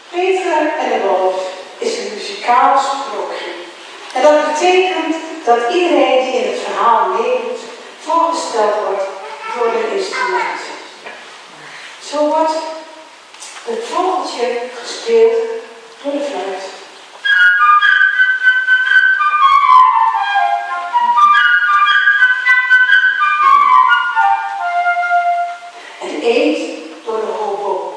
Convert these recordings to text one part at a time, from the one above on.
Peter en de Wolf is een muzikaal sprookje. En dat betekent dat iedereen die in het verhaal meedoet, voorgesteld wordt door de instrumenten. Zo wordt het vogeltje gespeeld door de fluit. En eet door de hobo.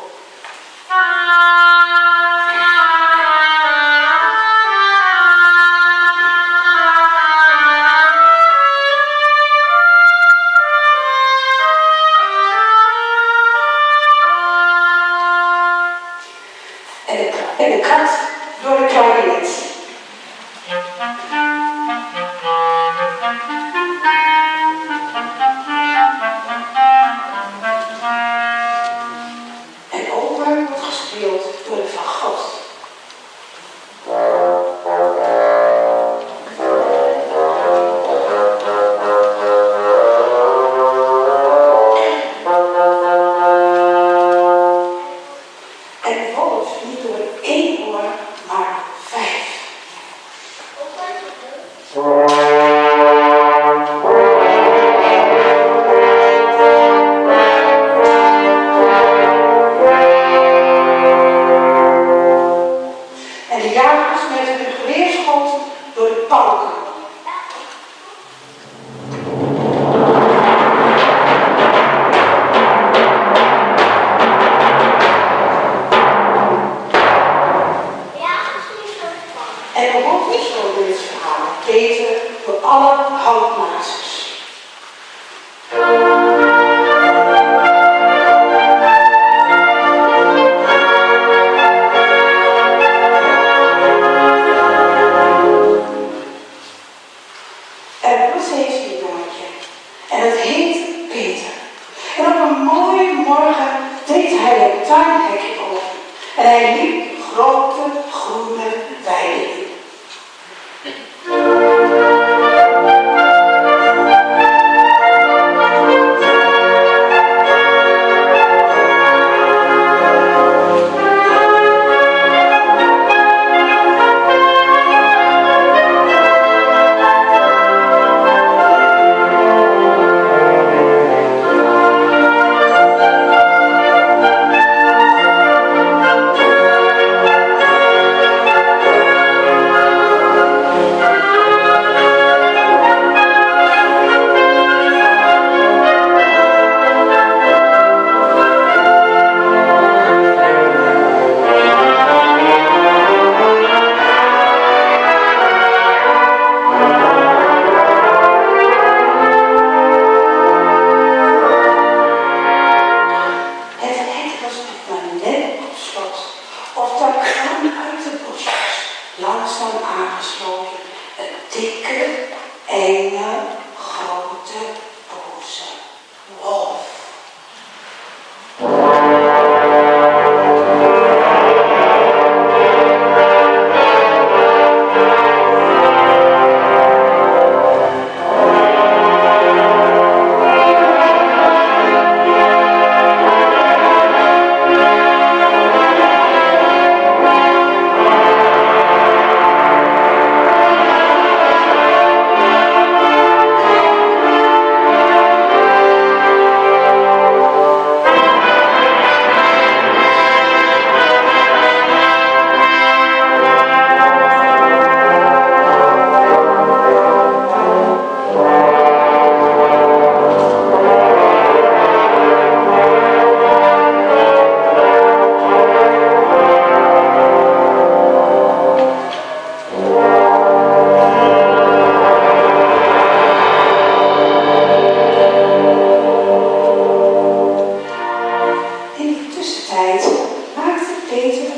En de kat door de klarinet. En opa wordt gespeeld door de fagot. En de wolf niet door één oor, maar 5. En de jagers met hun geweerschot door de palken. En er wordt niet zo in het verhaal Peter door alle houtmazers. Er was eens een jongetje en het heet Peter. En op een mooie morgen deed hij het tuinhekje open en hij liep de grote groene weide in. Of daar kwam uit de bosjes, langzaam aangesloten, een dikke, enge, grote, boze wolf. Maakte Peter